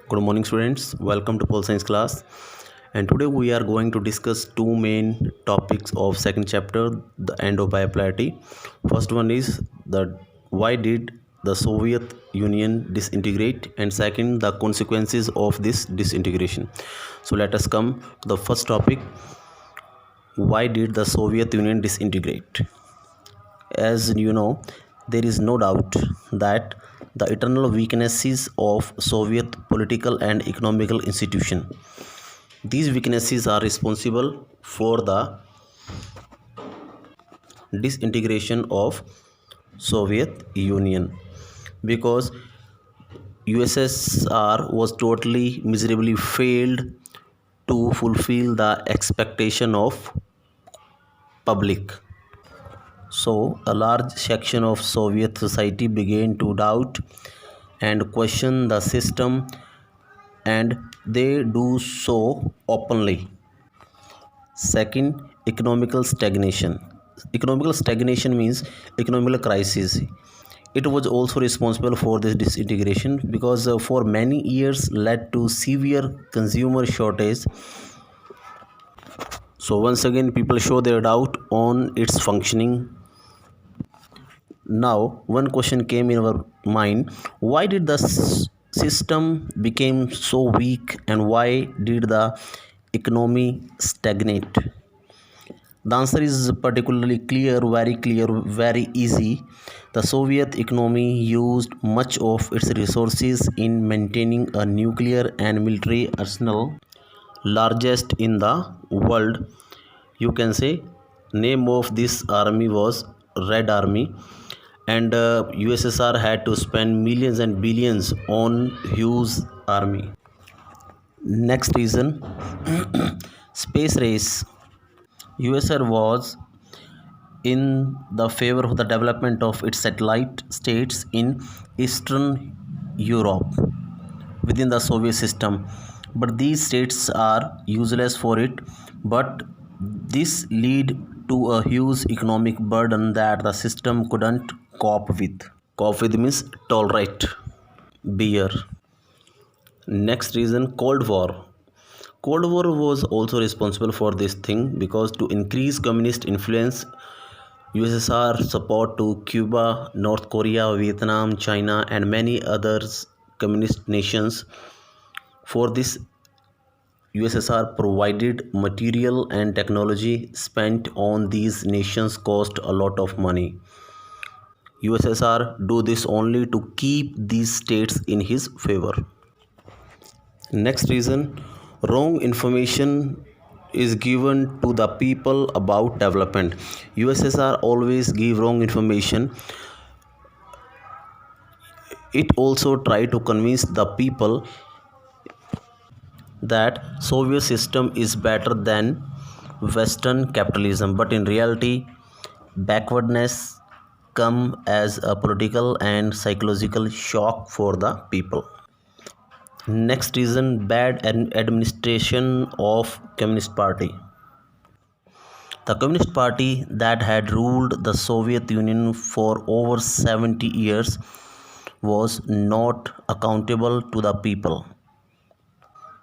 Good morning, students. Welcome to Pole Science class. And today we are going to discuss two main topics of second chapter, the end of bipolarity. First one is the why did the Soviet Union disintegrate, and second the consequences of this disintegration. So let us come to the first topic. Why did the Soviet Union disintegrate? As you know, there is no doubt that the eternal weaknesses of Soviet political and economical institution. These weaknesses are responsible for the disintegration of Soviet Union because USSR was totally miserably failed to fulfill the expectation of public. So, a large section of Soviet society began to doubt and question the system, and they do so openly. Second, economical stagnation. Economical stagnation means economical crisis. It was also responsible for this disintegration because for many years led to severe consumer shortage. So once again, people show their doubt on its functioning. Now, one question came in our mind: why did the system became so weak, and why did the economy stagnate? The answer is particularly clear, very easy. The Soviet economy used much of its resources in maintaining a nuclear and military arsenal, largest in the world. You can say name of this army was Red Army, and USSR had to spend millions and billions on huge army. Next reason, space race. USSR was in the favor of the development of its satellite states in Eastern Europe within the Soviet system. But these states are useless for it. But this lead to a huge economic burden that the system couldn't cope with. Cope with means tolerate, bear. Next reason, Cold War. Cold War was also responsible for this thing because to increase communist influence, USSR support to Cuba, North Korea, Vietnam, China, and many others communist nations. For this, USSR provided material and technology spent on these nations cost a lot of money. USSR do this only to keep these states in his favor. Next reason, wrong information is given to the people about development. USSR always give wrong information. It also try to convince the people that Soviet system is better than Western capitalism, but in reality, backwardness come as a political and psychological shock for the people. Next reason, bad administration of Communist Party. The Communist Party that had ruled the Soviet Union for over 70 years was not accountable to the people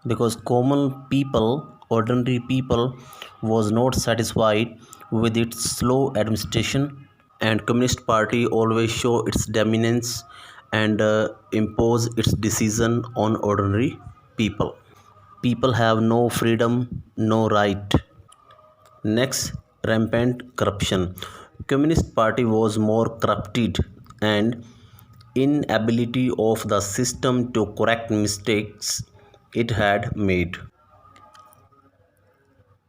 because common people, ordinary people, was not satisfied with its slow administration, and Communist Party always show its dominance and impose its decision on ordinary people. People have no freedom, no right. Next, rampant corruption. Communist Party was more corrupted, and inability of the system to correct mistakes it had made,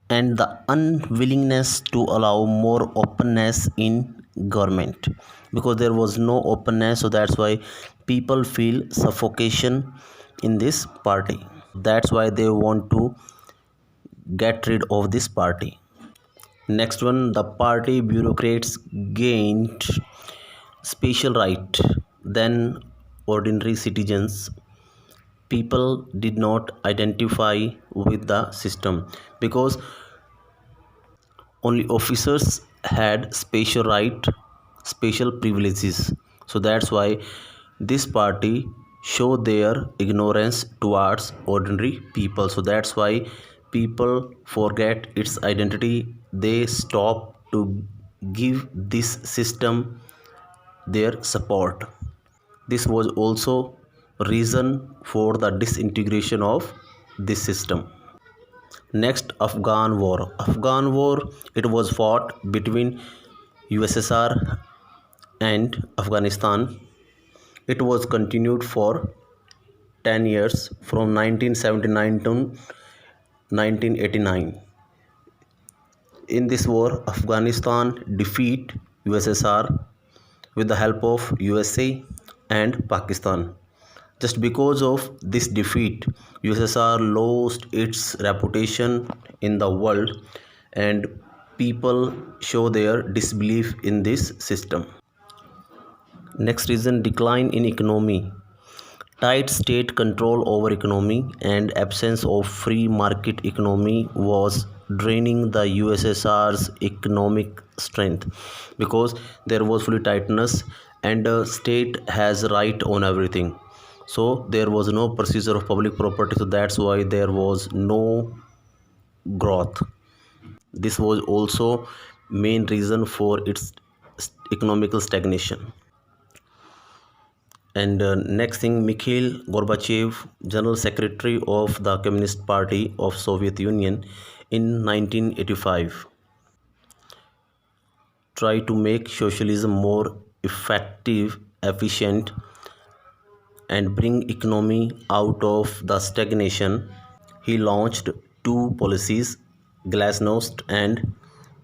and the unwillingness to allow more openness in government because there was no openness, so that's why people feel suffocation in this party. That's why they want to get rid of this party. Next one, the party bureaucrats gained special right than ordinary citizens. People did not identify with the system because only officers had special right, special privileges. So that's why this party show their ignorance towards ordinary people. So that's why people forget its identity. They stop to give this system their support. This was also reason for the disintegration of this system. Next, Afghan War. Afghan War, it was fought between USSR and Afghanistan. It was continued for 10 years from 1979 to 1989. In this war, Afghanistan defeat USSR with the help of USA and Pakistan. Just because of this defeat, USSR lost its reputation in the world, and people show their disbelief in this system. Next reason, decline in economy. Tight state control over economy and absence of free market economy was draining the USSR's economic strength, because there was fully tightness and the state has right on everything. So there was no procedure of public property, so that's why there was no growth. This was also main reason for its economical stagnation. And next thing, Mikhail Gorbachev, General Secretary of the Communist Party of Soviet Union in 1985, tried to make socialism more effective, efficient, and bring economy out of the stagnation. He launched two policies, Glasnost and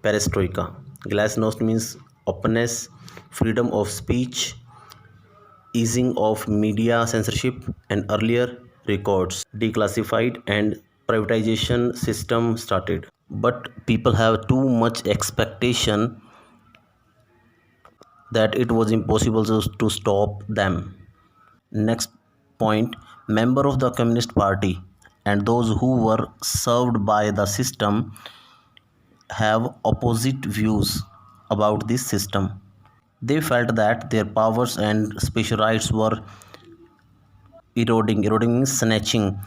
Perestroika. Glasnost means openness, freedom of speech, easing of media censorship and earlier records declassified, and privatization system started. But people have too much expectation that it was impossible to stop them. Next point, member of the Communist Party and those who were served by the system have opposite views about this system. They felt that their powers and special rights were eroding means snatching,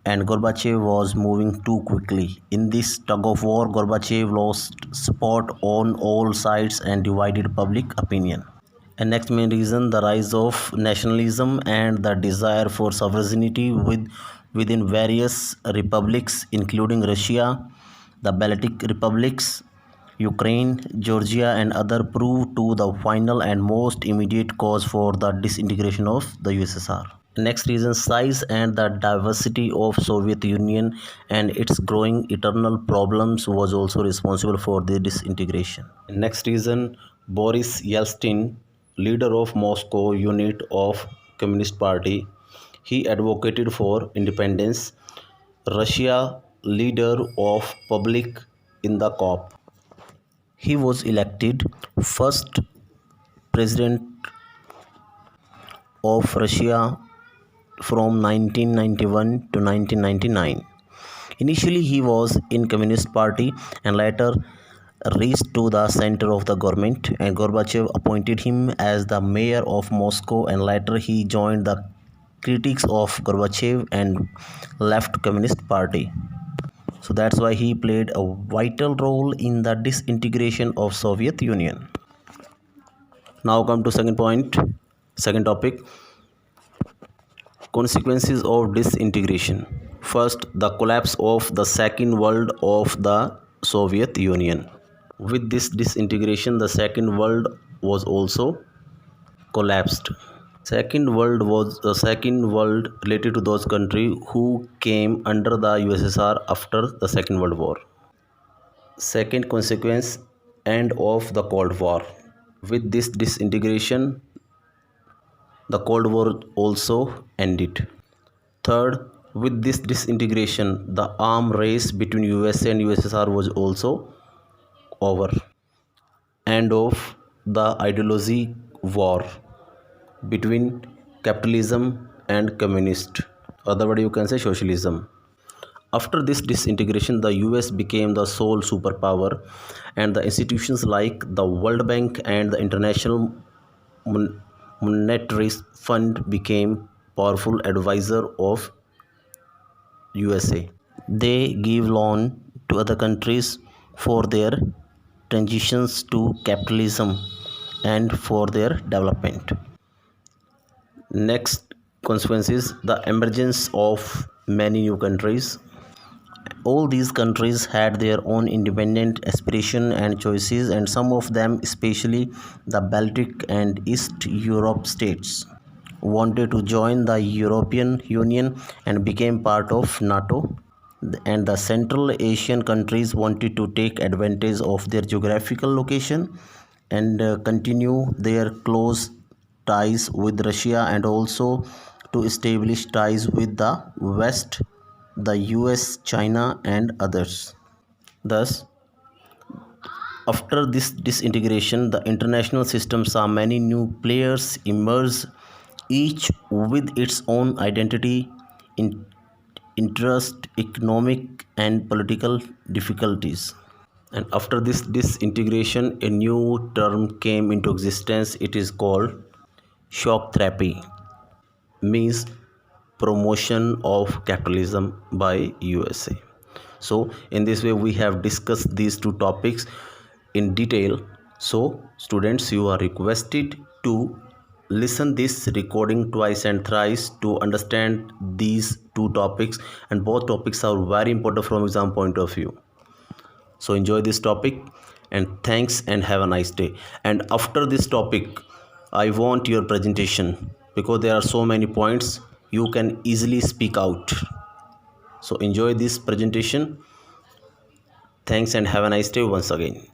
and Gorbachev was moving too quickly. In this tug of war, Gorbachev lost support on all sides and divided public opinion. And next main reason, the rise of nationalism and the desire for sovereignty within various republics, including Russia, the Baltic republics, Ukraine, Georgia, and other, proved to the final and most immediate cause for the disintegration of the USSR. Next reason, size and the diversity of Soviet Union and its growing internal problems was also responsible for the disintegration. Next reason, Boris Yeltsin, leader of Moscow unit of Communist Party, he advocated for independence. Russia, leader of public in the COP. He was elected first president of Russia from 1991 to 1999. Initially, he was in Communist Party and later reached to the center of the government, and Gorbachev appointed him as the mayor of Moscow, and later he joined the critics of Gorbachev and left Communist Party. So that's why he played a vital role in the disintegration of Soviet Union. Now come to second point, second topic, consequences of disintegration. First, the collapse of the Second World of the Soviet Union. With this disintegration, the Second World was also collapsed. Second World was the Second World related to those countries who came under the USSR after the Second World War. Second consequence, end of the Cold War. With this disintegration, the Cold War also ended. Third, with this disintegration, the arms race between USA and USSR was also over. End of the ideology war between capitalism and communist. Otherwise, you can say socialism. After this disintegration, the US became the sole superpower, and the institutions like the World Bank and the International Monetary Fund became powerful advisor of USA. They give loan to other countries for their transitions to capitalism and for their development. Next consequence is the emergence of many new countries. All these countries had their own independent aspiration and choices, and some of them, especially the Baltic and East Europe states, wanted to join the European Union and became part of NATO. And the Central Asian countries wanted to take advantage of their geographical location and continue their close ties with Russia, and also to establish ties with the West, the US, China, and others. Thus, after this disintegration, the international system saw many new players emerge, each with its own identity, in interest, economic, and political difficulties. And after this disintegration, a new term came into existence. It is called shock therapy, means promotion of capitalism by USA. So in this way we have discussed these two topics in detail. So students, you are requested to listen this recording twice and thrice to understand these two topics, and both topics are very important from exam point of view. So enjoy this topic, and thanks, and have a nice day. And after this topic I want your presentation, because there are so many points you can easily speak out. So enjoy this presentation. Thanks and have a nice day once again.